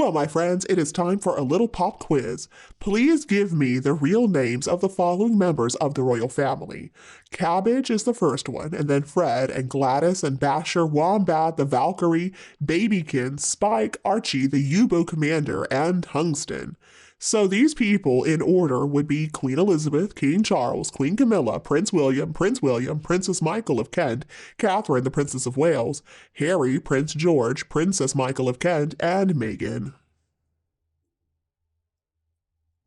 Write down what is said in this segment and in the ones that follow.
Well, my friends, it is time for a little pop quiz. Please give me the real names of the following members of the royal family. Cabbage is the first one, and then Fred and Gladys and Basher, Wombat, the Valkyrie, Babykin, Spike, Archie, the U-boat commander, and Tungsten. So these people in order would be Queen Elizabeth, King Charles, Queen Camilla, Prince William, Princess Michael of Kent, Catherine, the Princess of Wales, Harry, Prince George, Princess Michael of Kent, and Meghan.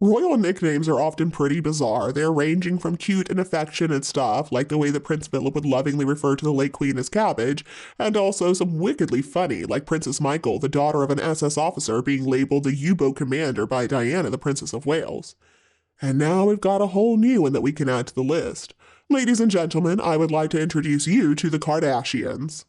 Royal nicknames are often pretty bizarre. They're ranging from cute and affectionate stuff, like the way that Prince Philip would lovingly refer to the late Queen as Cabbage, and also some wickedly funny, like Princess Michael, the daughter of an SS officer, being labeled the U-boat commander by Diana, the Princess of Wales. And now we've got a whole new one that we can add to the list. Ladies and gentlemen, I would like to introduce you to the Kardashians.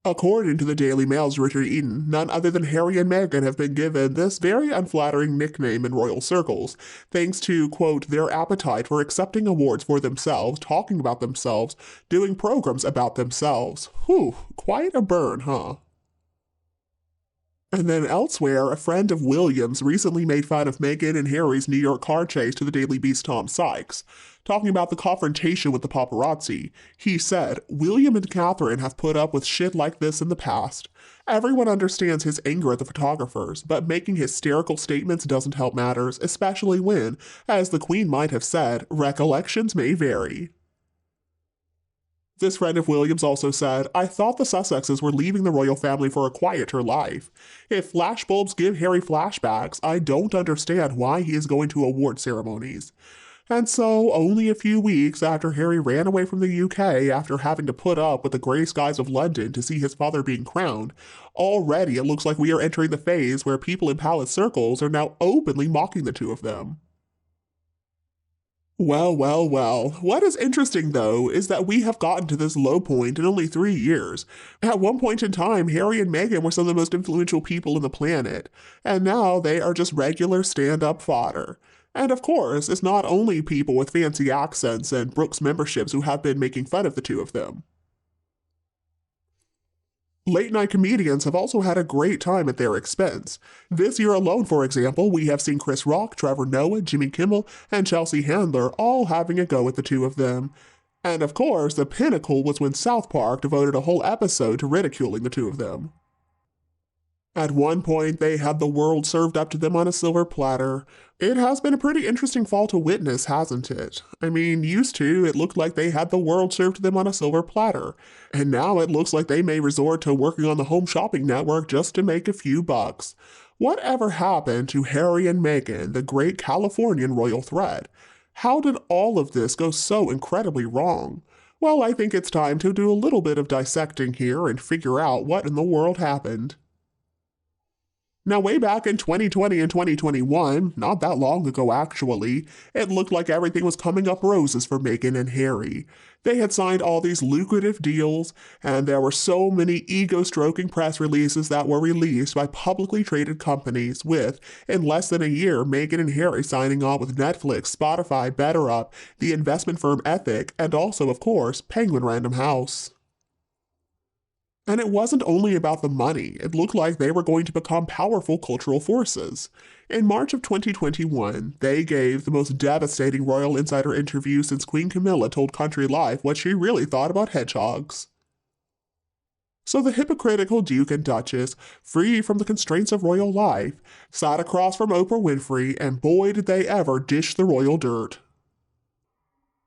According to the Daily Mail's Richard Eden, none other than Harry and Meghan have been given this very unflattering nickname in royal circles, thanks to, quote, their appetite for accepting awards for themselves, talking about themselves, doing programs about themselves. Whew, quite a burn, huh? And then elsewhere, a friend of William's recently made fun of Meghan and Harry's New York car chase to the Daily Beast Tom Sykes. Talking about the confrontation with the paparazzi, he said, William and Catherine have put up with shit like this in the past. Everyone understands his anger at the photographers, but making hysterical statements doesn't help matters, especially when, as the Queen might have said, recollections may vary. This friend of William's also said, I thought the Sussexes were leaving the royal family for a quieter life. If flashbulbs give Harry flashbacks, I don't understand why he is going to award ceremonies. And so, only a few weeks after Harry ran away from the UK after having to put up with the grey skies of London to see his father being crowned, already it looks like we are entering the phase where people in palace circles are now openly mocking the two of them. Well. What is interesting, though, is that we have gotten to this low point in only 3 years. At one point in time, Harry and Meghan were some of the most influential people on the planet, and now they are just regular stand-up fodder. And of course, it's not only people with fancy accents and Brooks memberships who have been making fun of the two of them. Late-night comedians have also had a great time at their expense. This year alone, for example, we have seen Chris Rock, Trevor Noah, Jimmy Kimmel, and Chelsea Handler all having a go at the two of them. And of course, the pinnacle was when South Park devoted a whole episode to ridiculing the two of them. At one point, they had the world served up to them on a silver platter. It has been a pretty interesting fall to witness, hasn't it? I mean, used to, it looked like they had the world served to them on a silver platter. And now it looks like they may resort to working on the Home Shopping Network just to make a few bucks. Whatever happened to Harry and Meghan, the great Californian royal thread? How did all of this go so incredibly wrong? Well, I think it's time to do a little bit of dissecting here and figure out what in the world happened. Now, way back in 2020 and 2021, not that long ago actually, it looked like everything was coming up roses for Meghan and Harry. They had signed all these lucrative deals, and there were so many ego-stroking press releases that were released by publicly traded companies with, in less than a year, Meghan and Harry signing on with Netflix, Spotify, BetterUp, the investment firm Ethic, and also, of course, Penguin Random House. And it wasn't only about the money, it looked like they were going to become powerful cultural forces. In March of 2021, they gave the most devastating royal insider interview since Queen Camilla told Country Life what she really thought about hedgehogs. So the hypocritical Duke and Duchess, free from the constraints of royal life, sat across from Oprah Winfrey, and boy did they ever dish the royal dirt.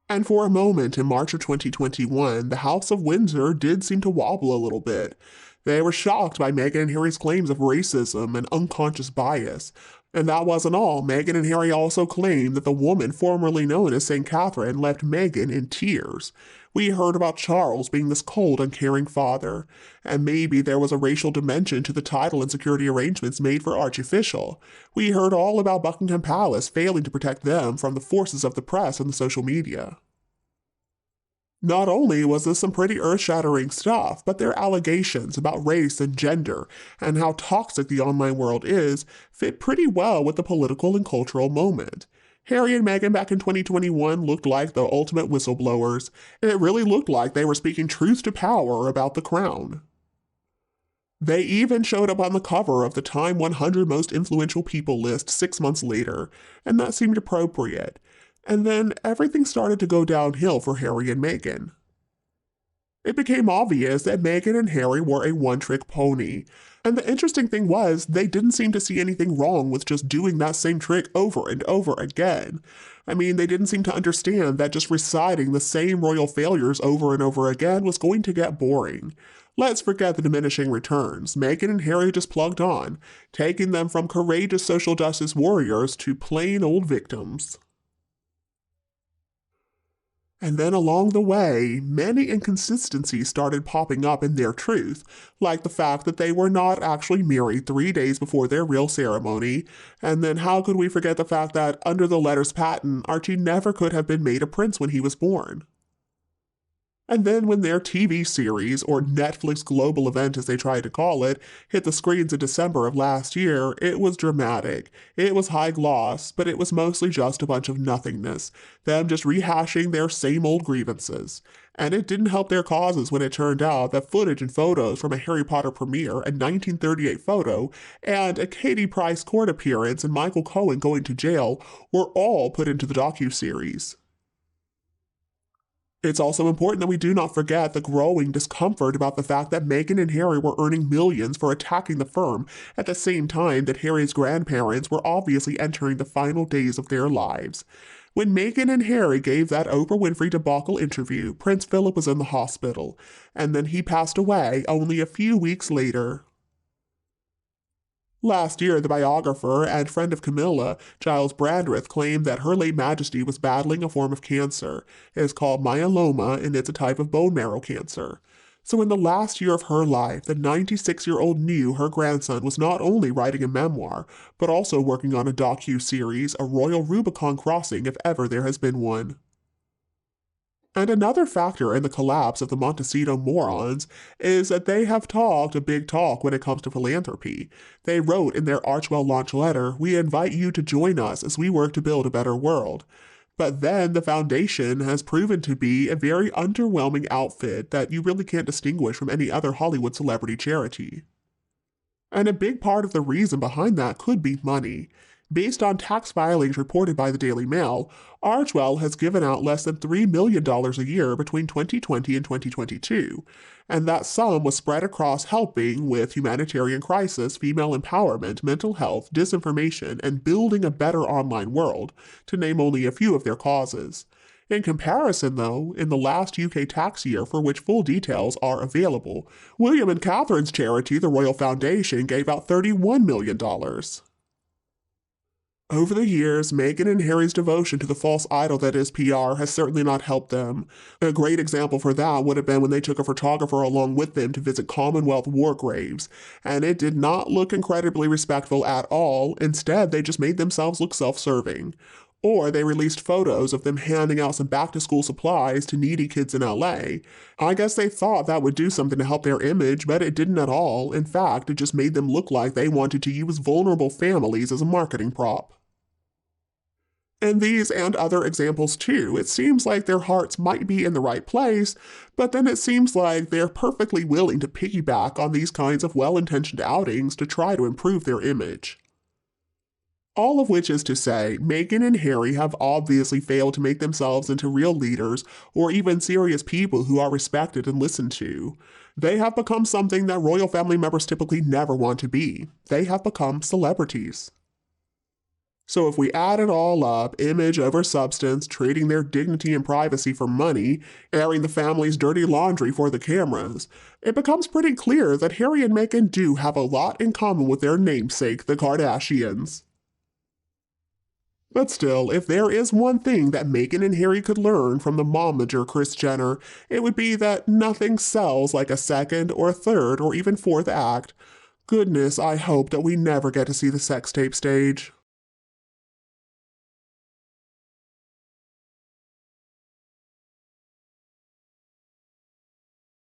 And for a moment in March of 2021, the House of Windsor did seem to wobble a little bit. They were shocked by Meghan and Harry's claims of racism and unconscious bias. And that wasn't all. Meghan and Harry also claimed that the woman formerly known as St. Catherine left Meghan in tears. We heard about Charles being this cold, uncaring father. And maybe there was a racial dimension to the title and security arrangements made for archofficial. We heard all about Buckingham Palace failing to protect them from the forces of the press and the social media. Not only was this some pretty earth-shattering stuff, but their allegations about race and gender and how toxic the online world is fit pretty well with the political and cultural moment. Harry and Meghan back in 2021 looked like the ultimate whistleblowers, and it really looked like they were speaking truth to power about the crown. They even showed up on the cover of the Time 100 Most Influential People list 6 months later, and that seemed appropriate. And then everything started to go downhill for Harry and Meghan. It became obvious that Meghan and Harry were a one-trick pony. And the interesting thing was, they didn't seem to see anything wrong with just doing that same trick over and over again. I mean, they didn't seem to understand that just reciting the same royal failures over and over again was going to get boring. Let's forget the diminishing returns. Meghan and Harry just plugged on, taking them from courageous social justice warriors to plain old victims. And then along the way, many inconsistencies started popping up in their truth, like the fact that they were not actually married 3 days before their real ceremony, and then how could we forget the fact that under the letters patent, Archie never could have been made a prince when he was born. And then when their TV series, or Netflix global event as they tried to call it, hit the screens in December of last year, it was dramatic. It was high gloss, but it was mostly just a bunch of nothingness, them just rehashing their same old grievances. And it didn't help their causes when it turned out that footage and photos from a Harry Potter premiere, a 1938 photo, and a Katie Price court appearance and Michael Cohen going to jail were all put into the docuseries. It's also important that we do not forget the growing discomfort about the fact that Meghan and Harry were earning millions for attacking the firm at the same time that Harry's grandparents were obviously entering the final days of their lives. When Meghan and Harry gave that Oprah Winfrey debacle interview, Prince Philip was in the hospital, and then he passed away only a few weeks later. Last year, the biographer and friend of Camilla, Giles Brandreth, claimed that Her Late Majesty was battling a form of cancer. It is called myeloma, and it's a type of bone marrow cancer. So in the last year of her life, the 96-year-old knew her grandson was not only writing a memoir, but also working on a docu-series, A Royal Rubicon Crossing, if ever there has been one. And another factor in the collapse of the Montecito morons is that they have talked a big talk when it comes to philanthropy. They wrote in their Archewell launch letter, "We invite you to join us as we work to build a better world." But then the foundation has proven to be a very underwhelming outfit that you really can't distinguish from any other Hollywood celebrity charity. And a big part of the reason behind that could be money. Based on tax filings reported by the Daily Mail, Archewell has given out less than $3 million a year between 2020 and 2022, and that sum was spread across helping with humanitarian crisis, female empowerment, mental health, disinformation, and building a better online world, to name only a few of their causes. In comparison, though, in the last UK tax year, for which full details are available, William and Catherine's charity, the Royal Foundation, gave out $31 million. Over the years, Meghan and Harry's devotion to the false idol that is PR has certainly not helped them. A great example for that would have been when they took a photographer along with them to visit Commonwealth war graves, and it did not look incredibly respectful at all. Instead, they just made themselves look self-serving. Or they released photos of them handing out some back-to-school supplies to needy kids in LA. I guess they thought that would do something to help their image, but it didn't at all. In fact, it just made them look like they wanted to use vulnerable families as a marketing prop. And these and other examples too, it seems like their hearts might be in the right place, but then it seems like they're perfectly willing to piggyback on these kinds of well-intentioned outings to try to improve their image. All of which is to say, Meghan and Harry have obviously failed to make themselves into real leaders or even serious people who are respected and listened to. They have become something that royal family members typically never want to be. They have become celebrities. So if we add it all up, image over substance, trading their dignity and privacy for money, airing the family's dirty laundry for the cameras, it becomes pretty clear that Harry and Meghan do have a lot in common with their namesake, the Kardashians. But still, if there is one thing that Meghan and Harry could learn from the momager Kris Jenner, it would be that nothing sells like a second or third or even fourth act. Goodness, I hope that we never get to see the sex tape stage.